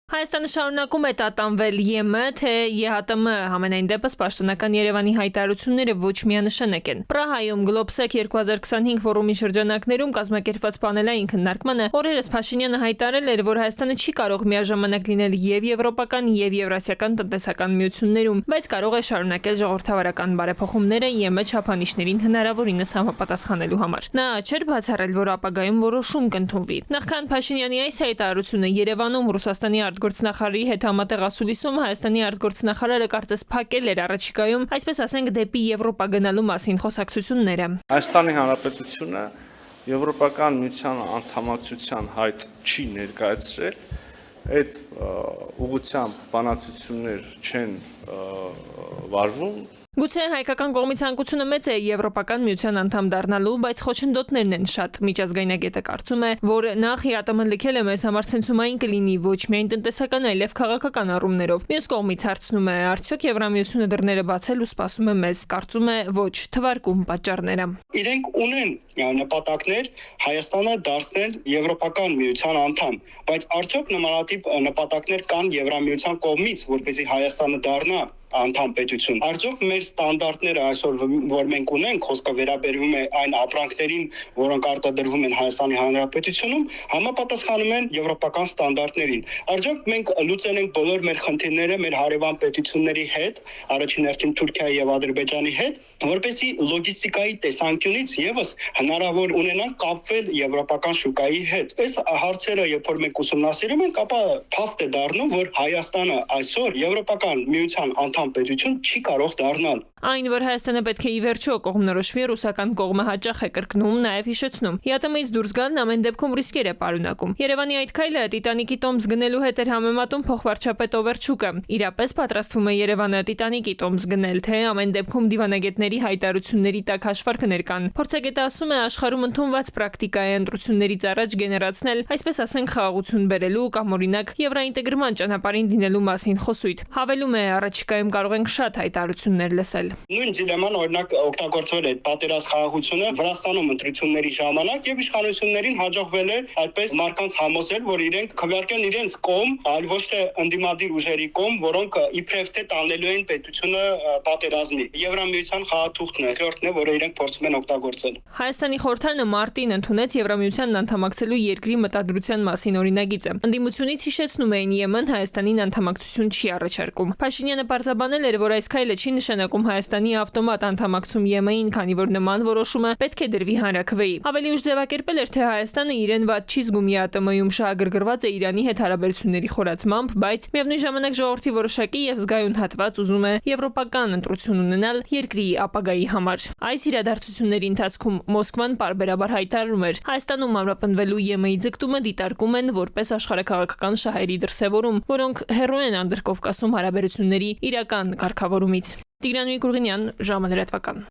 Հայաստանը շարունակում է տատանվել ԵՄ, թե ԵՀՏՄ համենայն դեպս պաշտոնական Երևանի հայտարարությունները ոչ միանշանակ են։ Պրահայում Գլոբսեկ 2025 ֆորումի շրջանակներում կազմակերպված պանելային քննարկմանը օրերս Փաշինյանը հայտարարել էր, որ Հայաստանը չի կարող միաժամանակ լինել եւ եվրոպական եւ եվրասիական տնտեսական միություններում, բայց կարող է շարունակել ժողովրդավարական բարեփոխումները ԵՄ չափանիշներին հնարավորինս համապատասխանելու համար։ Նա չէր բացառել, որ ապագայում որոշում կընդունվի։ Նախքան Փաշինյանի այս հայտարարությունը Երևանում Ռուսաստանի արտգործնախարարի հետ համատեղ ասուլիսում Հայաստանի արտգործնախարարը կարծես փակել էր առաջիկայում, այսպես ասենք, դեպի Եվրոպա գնալու մասին խոսակցությունները։ Հայաստանի Հանրապետությունը Եվրոպական միության անդամակցության հայտ չի ներկայացրել, այդ ուղղությամբ բանակցություններ չեն վարվում։ Գուցե հայկական կողմի ցանկությունը մեծ է Եվրոպական միության անդամ դառնալու, բայց խոչընդոտներն են շատ։ Միջազգայնագետը կարծում է, որ նախ ԵԱՏՄ լքելը մեզ համար ցնցումային կլինի ոչ միայն տնտեսական, այլև քաղաքական առումներով։ Մյուս կողմից հարցնում է, արդյոք Եվրամիությունը դռները բացել ու սպասում է մեզ։ Կարծում է ոչ, թվարկում պատճառները։ Իրենք ունեն նպատակներ Հայաստանը դարձնել Եվրոպական միության անդամ, բայց արդյոք նմանատիպ նպատակներ կան Եվրամիության կողմից, որպեսզի Հայաստանը դառնա անդամ պետություն։ Արդյոք մեր ստանդարտները այսօր, որ մենք ունենք, խոսքը վերաբերվում է այն ապրանքներին, որոնք արտադրվում են Հայաստանի Հանրապետությունում, համապատասխանում են եվրոպական ստանդարտներին։ Արդյոք մենք լուծել ենք բոլոր մեր խնդիրները մեր հարևան պետությունների հետ, առաջին հերթին Թուրքիայի եւ Ադրբեջանի հետ, որպեսզի լոգիստիկայի տեսանկյունից եւս հնարավոր ունենանք կապվել եվրոպական շուկայի հետ։ Այս հարցերը, երբ որ մենք ուսումնասիրում ենք, ապա փաստ է դառնում, որ Հայաստանը այսօր եվրոպական միության անդամ պետություն չի կարող դառնալ։ Այն, որ Հայաստանը պետք է ի վերջո կողմնորոշվի, ռուսական կողմը հաճախ է կրկնում, նաև հիշեցնում։ ԵԱՏՄ-ից դուրս գալն ամեն դեպքում ռիսկեր է պարունակում։ Երևանի այդ քայլը Տիտանիկի տոմս գնելու հետ էր համեմատում փոխվարչապետ Օվերչուկը։ Իրապես պատրաստվում է Երևանը Տիտանիկի տոմս գնել, թե ամեն դեպքում դիվանագետների հայտարարությունների տակ հաշվարկներ կան։ Փորձագետը ասում է, աշխարհում ընդունված պրակտիկա է ընտրություններից առաջ գեներացնել, այսպես ասենք, խաղաղություն բերելու կամ օրինակ եվրոինտեգրման ճանապարհին դինելու մասին խոսույթ։ Հավելում է, առաջիկայում կարող ենք շատ հայտարարություններ լսել։ Նույն դիլեման օրինակ օգտագործվել է պատերազմ խաղաղությունը Վրաստանում ընտրությունների ժամանակ եւ իշխանություններին հաջողվել է այդպես մարդկանց համոզել, որ իրենք քվեարկեն իրենց կողմ, այլ ոչ թե ընդդիմադիր ուժերի կողմ, որոնք իբրև թե տանելու են պետությունը պատերազմի։ Եվրամիության խաղաթուղթն է, երկրորդն է, որը իրենք փորձում են օգտագործել։ Հայաստանի խորհրդարանը մարտին ընդունեց Եվրամիությանն անդամակցելու երկրի մտադրության մասին օրինագիծը։ Ընդդիմությունից հիշեցնում էին ԵՄ-ն Հայաստանին անդամակցություն չի առաջարկում։ Փաշինյանը պարզաբանել էր, որ այս քայլը չի նշանակում Հայաստանի ավտոմատ անդամակցում ԵՄ-ին, քանի որ նման որոշումը պետք է դրվի հանրաքվեի։ Ավելի ուշ ձևակերպել էր, թե Հայաստանը իրեն վատ չի զգում ԵԱՏՄ-ում շահագրգռված է Իրանի հետ հարաբերությունների խորացմամբ, բայց միևնույն ժամանակ ժողովրդի որոշակի եւ զգայուն հատված ուզում է եվրոպական ընտրություն ունենալ երկրի ապագայի համար։ Այս իրադարձությունների ընթացքում Մոսկվան պարբերաբար հայտարարում էր, Հայաստանում ամրապնդվելու ԵՄ-ի ձգտումը դիտարկում են որպես աշխարհաքաղաքական շահերի դրսևորում, որոնք հեռու են Անդրկովկասում հարաբերությունների իրական կարգավորումից։ Տիգրան Միկուրյանի, ժամը լրատվական։